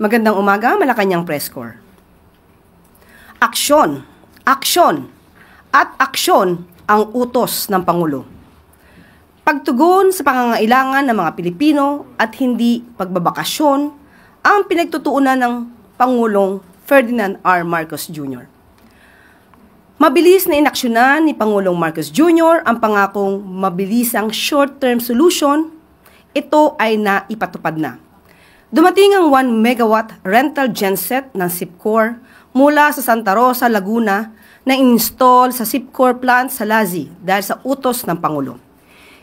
Magandang umaga, Malacanang Press Corps. Aksyon, aksyon, at aksyon ang utos ng Pangulo. Pagtugon sa pangangailangan ng mga Pilipino at hindi pagbabakasyon ang pinagtutuunan ng Pangulong Ferdinand R. Marcos Jr. Mabilis na inaksyonan ni Pangulong Marcos Jr. ang pangakong mabilisang short-term solution. Ito ay naipatupad na. Dumating ang 1 megawatt rental genset ng SIPCOR mula sa Santa Rosa, Laguna na in-install sa SIPCOR plant sa Lazi dahil sa utos ng Pangulo.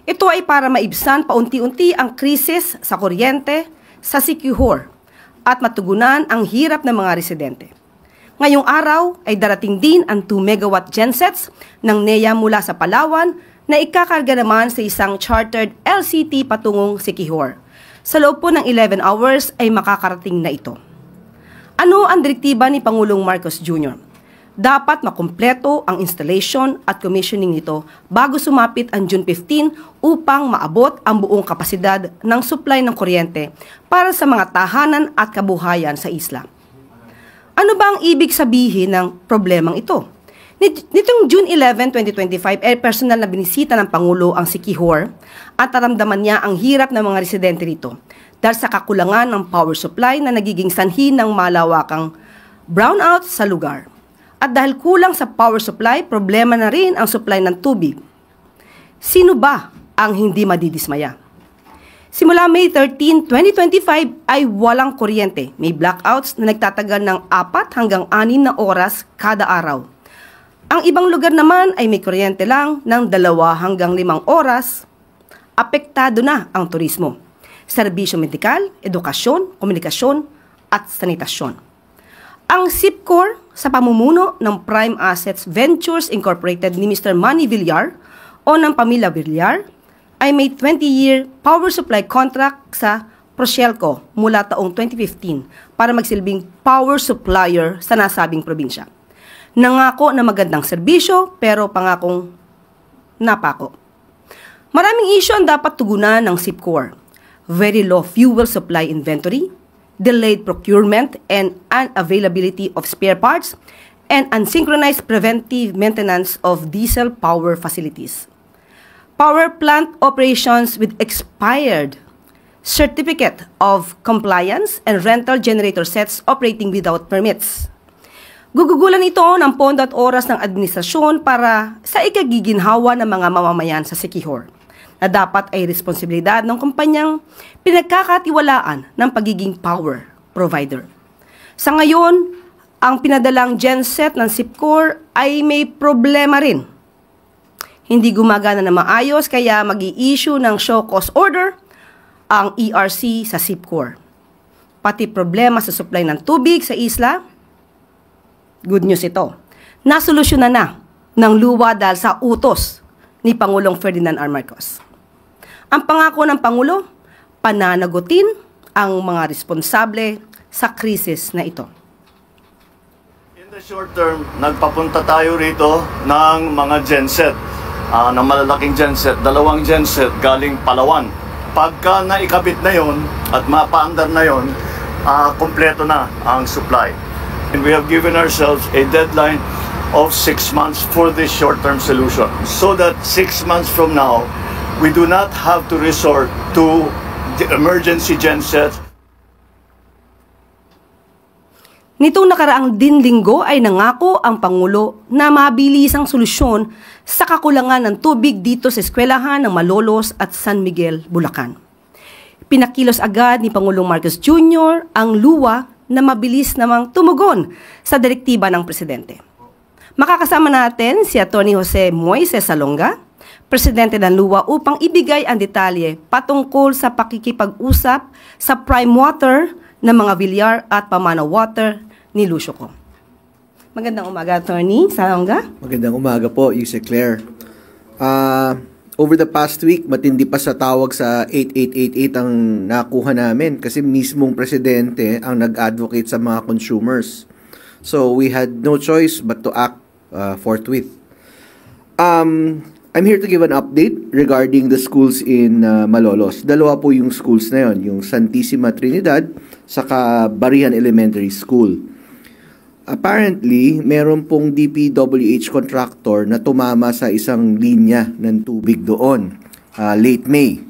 Ito ay para maibsan paunti-unti ang krisis sa kuryente sa SIQHOR at matugunan ang hirap ng mga residente. Ngayong araw ay darating din ang 2 megawatt gensets ng NEA mula sa Palawan na ikakarga naman sa isang chartered LCT patungong SIQHOR. Sa loob po ng 11 hours ay makakarating na ito. Ano ang direktiba ni Pangulong Marcos Jr.? Dapat makumpleto ang installation at commissioning nito bago sumapit ang June 15 upang maabot ang buong kapasidad ng supply ng kuryente para sa mga tahanan at kabuhayan sa isla. Ano ba ang ibig sabihin ng problemang ito? Nitong June 11, 2025, personal na binisita ng Pangulo ang SIQHOR at naramdaman niya ang hirap ng mga residente rito dahil sa kakulangan ng power supply na nagiging sanhi ng malawakang brownout sa lugar. At dahil kulang sa power supply, problema na rin ang supply ng tubig. Sino ba ang hindi madidismaya? Simula May 13, 2025 ay walang kuryente. May blackouts na nagtatagal ng 4 hanggang 6 na oras kada araw. Ang ibang lugar naman ay may kuryente lang ng 2 hanggang 5 oras. Apektado na ang turismo, serbisyo medikal, edukasyon, komunikasyon at sanitasyon. Ang SIPCOR sa pamumuno ng Prime Assets Ventures Incorporated ni Mr. Manny Villar o ng Pamilya Villar ay may 20-year power supply contract sa Procelco mula taong 2015 para magsilbing power supplier sa nasabing probinsya. Nangako na magandang serbisyo pero pangakong napako. Maraming isyu ang dapat tugunan ng SIPCOR. Very low fuel supply inventory, delayed procurement and unavailability of spare parts, and unsynchronized preventive maintenance of diesel power facilities. Power plant operations with expired certificate of compliance and rental generator sets operating without permits. Gugugulan ito ng pondo at oras ng administrasyon para sa ikagiginhawa ng mga mamamayan sa SIQHOR na dapat ay responsibilidad ng kumpanyang pinagkakatiwalaan ng pagiging power provider. Sa ngayon, ang pinadalang genset ng SIPCOR ay may problema rin. Hindi gumagana na maayos kaya mag-i-issue ng show cause order ang ERC sa SIPCOR. Pati problema sa supply ng tubig sa isla, good news ito, nasolusyonan na ng luwa dahil sa utos ni Pangulong Ferdinand R. Marcos. Ang pangako ng Pangulo, pananagutin ang mga responsable sa krisis na ito. In the short term, nagpapunta tayo rito ng mga genset. Ng malalaking genset, 2 genset galing Palawan. Pagka naikabit na yon at mapaandar na yon, kompleto na ang supply. And we have given ourselves a deadline of 6 months for this short-term solution so that 6 months from now, we do not have to resort to the emergency gensets. Nitong nakaraang linggo ay nangako ang Pangulo na mabilisang solusyon sa kakulangan ng tubig dito sa eskwelahan ng Malolos at San Miguel, Bulacan. Pinakilos agad ni Pangulong Marcos Jr. ang luwa na mabilis namang tumugon sa direktiba ng Presidente. Makakasama natin si Atty. Jose Moises Salonga, Presidente ng luwa upang ibigay ang detalye patungkol sa pakikipag-usap sa prime water ng mga Villar at Pamana Water ni Lucio Co. Magandang umaga, Atty. Salonga. Magandang umaga po, Yuse Claire. Over the past week, matindi pa sa tawag sa 8888 ang nakuha namin kasi mismong presidente ang nag-advocate sa mga consumers. So we had no choice but to act forthwith. I'm here to give an update regarding the schools in Malolos. Dalawa po yung schools na yon, yung Santissima Trinidad saka Barihan Elementary School. Apparently, meron pong DPWH contractor na tumama sa isang linya ng tubig doon, late May.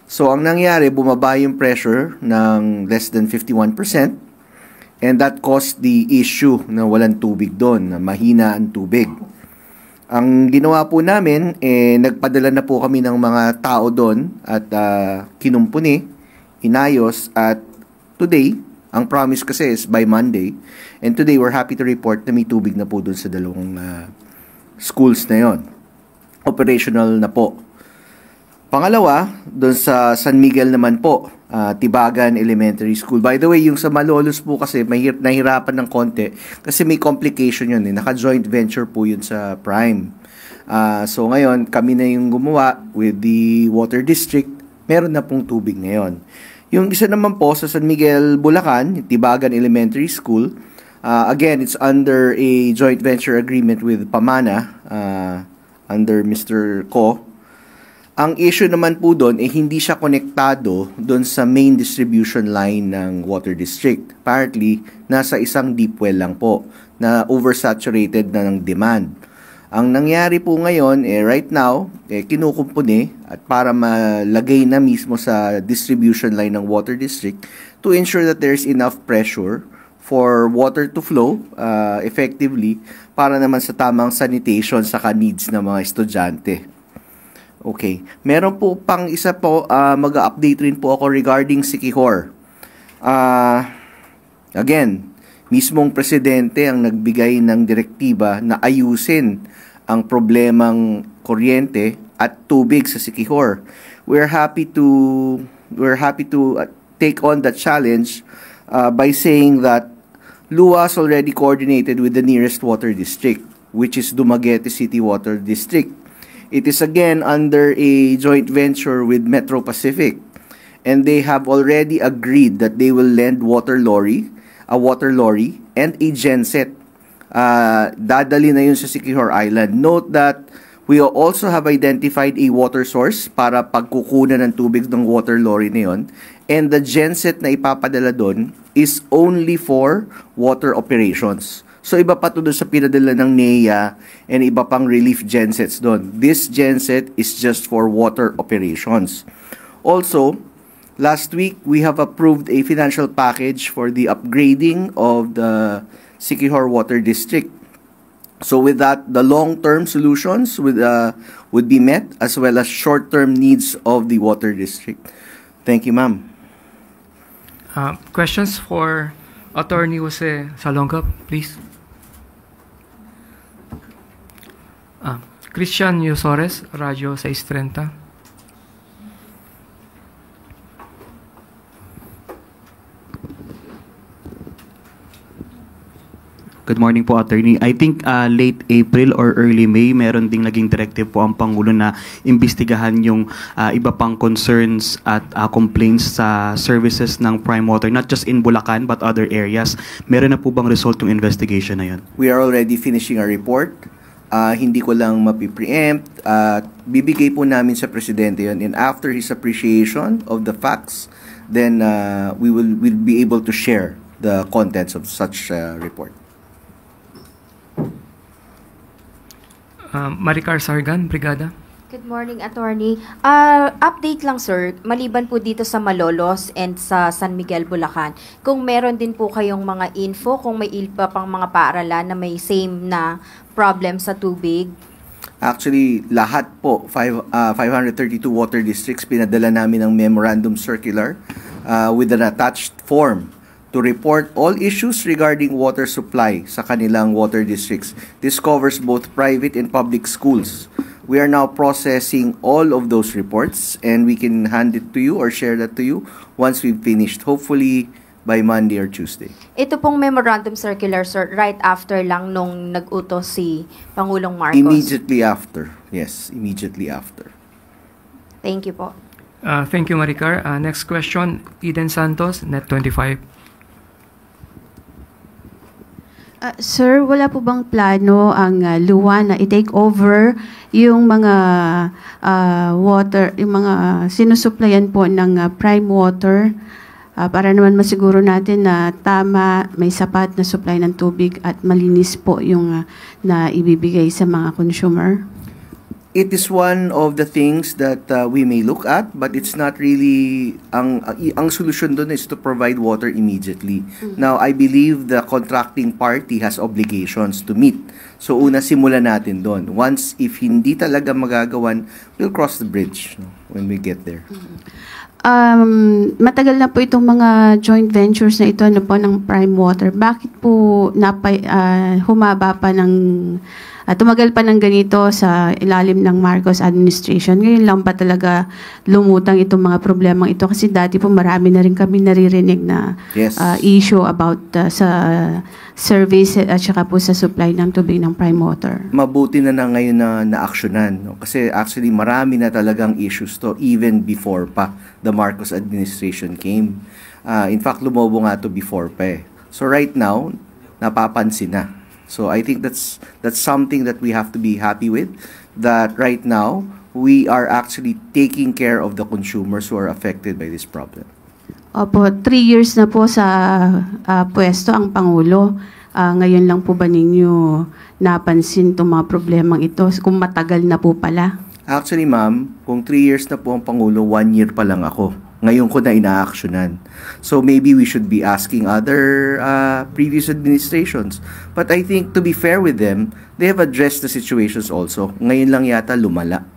So, ang nangyari, bumaba yung pressure ng less than 51%, and that caused the issue na walang tubig doon, na mahina ang tubig. Ang ginawa po namin, nagpadala na po kami ng mga tao doon at kinumpuni, inayos, at today, ang promise kasi is by Monday, and today we're happy to report na may tubig na po doon sa dalawang schools na yon. Operational na po. Pangalawa, doon sa San Miguel naman po, Tibagan Elementary School. By the way, yung sa Malolos po kasi nahirapan ng konti kasi may complication yun. Naka-joint venture po yun sa Prime. So ngayon, kami na yung gumawa with the Water District. Meron na pong tubig ngayon. Yung isa naman po sa San Miguel, Bulacan, Tibagan Elementary School. Again, it's under a joint venture agreement with Pamana under Mr. Ko. Ang issue naman po doon, hindi siya konektado doon sa main distribution line ng Water District. Apparently, nasa isang deep well lang po na oversaturated na ng demand. Ang nangyari po ngayon, right now, kinukumpuni at para malagay na mismo sa distribution line ng Water District to ensure that there's enough pressure for water to flow effectively para naman sa tamang sanitation sa needs ng mga estudyante. Okay. Meron po pang isa po, mag-update rin po ako regarding Siquijor. Again, mismong presidente ang nagbigay ng direktiba na ayusin ang problemang kuryente at tubig sa Siquijor. We're happy to take on that challenge by saying that LUA already coordinated with the nearest water district, which is Dumaguete City Water District. It is again under a joint venture with Metro Pacific, and they have already agreed that they will lend a water lorry, and a genset. Dadali na yun sa Siquijor Island. Note that we also have identified a water source para pagkukunan ng tubig ng water lorry na yun, and the genset na ipapadala doon is only for water operations. So, iba pa ito doon sa pinadala ng NEA and iba pang relief gensets doon. This genset is just for water operations. Also, last week, we have approved a financial package for the upgrading of the Siquijor Water District. So, with that, the long-term solutions would be met as well as short-term needs of the water district. Thank you, ma'am. Questions for Attorney Jose Salonga, please. Christian Yosores, Radyo 630. Good morning po, Attorney. I think late April or early May, meron ding naging directive po ang Pangulo na imbestigahan yung iba pang concerns at complaints sa services ng Prime Water, not just in Bulacan but other areas. Meron na po bang result yung investigation na yun? We are already finishing our report. Hindi ko lang mapipreempt. Bibigay po namin sa Presidente yun. And after his appreciation of the facts, then we'll be able to share the contents of such report. Maricar Sargan, Brigada. Good morning, Attorney. Update lang, sir. Maliban po dito sa Malolos and sa San Miguel, Bulacan, kung meron din po kayong mga info, kung may iba pang mga paaralan na may same na problem sa tubig? Actually, lahat po, 532 water districts, pinadala namin ng memorandum circular with an attached form to report all issues regarding water supply sa kanilang water districts. This covers both private and public schools. We are now processing all of those reports and we can hand it to you or share that to you once we've finished, hopefully by Monday or Tuesday. Ito pong memorandum circular, sir, right after lang nung nag-utos si Pangulong Marcos? Immediately after. Yes, immediately after. Thank you po. Thank you, Maricar. Next question, Eden Santos, Net 25. Sir, wala po bang plano ang LUWA na i-take over yung mga water, yung mga sinusuplayan po ng prime water para naman masiguro natin na tama, may sapat na supply ng tubig at malinis po yung na ibibigay sa mga consumer? It is one of the things that we may look at, but it's not really, ang solution doon is to provide water immediately. Now, I believe the contracting party has obligations to meet. So, una, simulan natin doon. Once, if hindi talaga magagawan, we'll cross the bridge when we get there. Matagal na po itong mga joint ventures na ito po ng Prime Water. Bakit po humaba pa ng tumagal pa ng ganito sa ilalim ng Marcos administration? Ngayon lang ba talaga lumutang itong mga problemang ito? Kasi dati po marami na rin kami naririnig na Yes. issue about sa service at saka po sa supply ng tubig ng Prime Water. Mabuti na ngayon na naaksyonan. No? Kasi actually marami na talagang issues to even before pa the Marcos administration came. In fact, lumobo nga to before pa eh. So right now, napapansin na. So I think that's something that we have to be happy with, that right now we are actually taking care of the consumers who are affected by this problem. Opo, 3 years na po sa pwesto ang Pangulo. Ngayon lang po ba ninyo napansin itong mga problemang ito? Kung matagal na po pala? Actually, ma'am, kung 3 years na po ang Pangulo, 1 year pa lang ako. Ngayon ko na inaaksyonan. So maybe we should be asking other previous administrations. But I think to be fair with them, they have addressed the situations also. Ngayon lang yata lumala.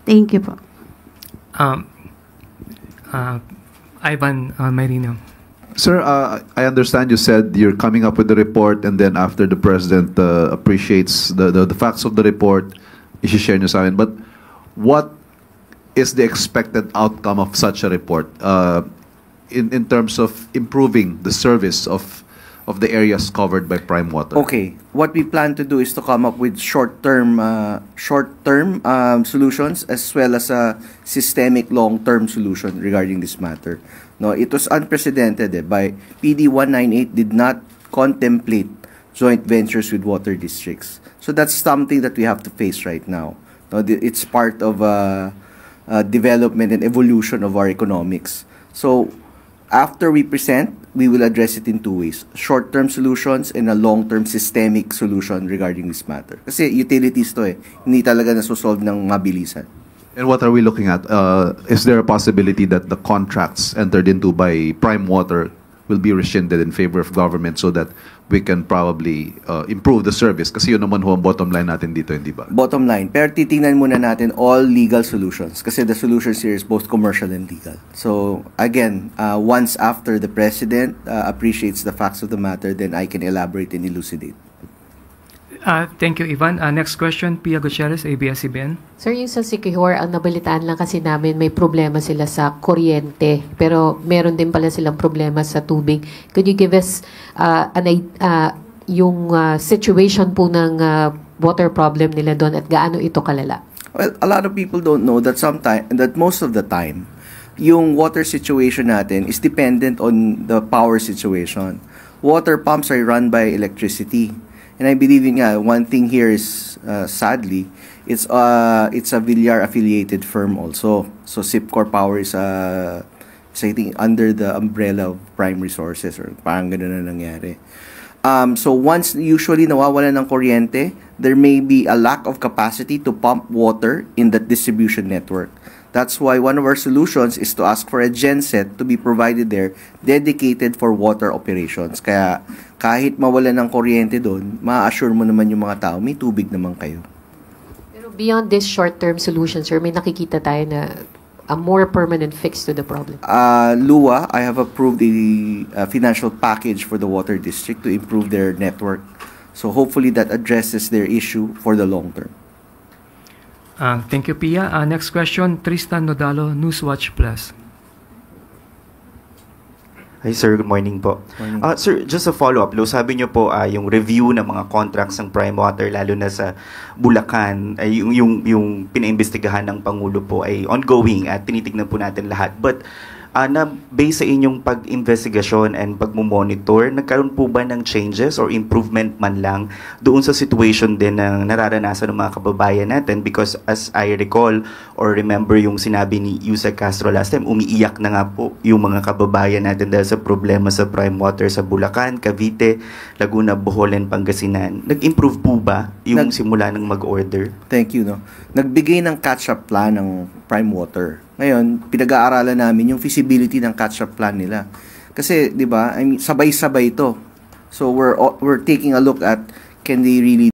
Thank you po. Ivan Marino. Sir, I understand you said you're coming up with the report, and then after the President appreciates the facts of the report, i-share nyo sa amin. But what is the expected outcome of such a report in terms of improving the service of the areas covered by Prime Water? Okay, what we plan to do is to come up with short-term solutions as well as a systemic long-term solution regarding this matter. No, it was unprecedented. By PD 198 did not contemplate joint ventures with water districts. So that's something that we have to face right now. No, it's part of development and evolution of our economics. So after we present, we will address it in 2 ways. Short-term solutions and a long-term systemic solution regarding this matter. Kasi utilities to eh. Hindi talaga nasusolve ng mabilisan. And what are we looking at? Is there a possibility that the contracts entered into by Prime Water will be rescinded in favor of government so that we can probably improve the service? Kasi yun naman ho ang bottom line natin dito, hindi ba? Bottom line. Pero titingnan muna natin all legal solutions. Kasi the solutions here is both commercial and legal. So, again, once after the President appreciates the facts of the matter, then I can elaborate and elucidate. Thank you, Ivan. Next question, Pia Gutierrez, ABS-CBN. Sir, yung sa Siquijor, ang nabalitaan lang kasi namin may problema sila sa kuryente, pero meron din pala silang problema sa tubig. Could you give us yung situation po ng water problem nila doon at gaano ito kalala? Well, a lot of people don't know that most of the time, yung water situation natin is dependent on the power situation. Water pumps are run by electricity. And I believe one thing here is, sadly, it's a Villar affiliated firm also. So Sipcor Power is I think under the umbrella of Prime Resources, or parang ganun na nangyari. So once usually nawawala ng kuryente, there may be a lack of capacity to pump water in that distribution network. That's why one of our solutions is to ask for a genset to be provided there dedicated for water operations. Kaya kahit mawala ng kuryente doon, ma-assure mo naman yung mga tao, may tubig naman kayo. Pero beyond this short-term solution, sir, may nakikita tayo na a more permanent fix to the problem. LUWA, I have approved a financial package for the water district to improve their network. So hopefully that addresses their issue for the long term. Thank you, Pia. Next question, Tristan Nodalo, Newswatch Plus. Hi sir, good morning po. Sir, just a follow-up. Sabi niyo po yung review ng mga contracts ng Prime Water, lalo na sa Bulacan, yung pinaimbestigahan ng Pangulo po ay ongoing at tinitignan po natin lahat. But na based sa inyong pag-investigasyon and pag-monitor, nagkaroon po ba ng changes or improvement man lang doon sa situation din na nararanasan ng mga kababayan natin? Because as I recall or remember yung sinabi ni Yusek Castro last time, umiiyak na nga po yung mga kababayan natin dahil sa problema sa prime water sa Bulacan, Cavite, Laguna, Bohol, and Pangasinan. Nag-improve po ba yung simula ng mag-order? Thank you. No? Nagbigay ng catch-up plan ng prime water. Ngayon, pinag-aaralan namin yung feasibility ng catch-up plan nila. Kasi, di ba, I mean, sabay-sabay ito. So, we're taking a look at can they really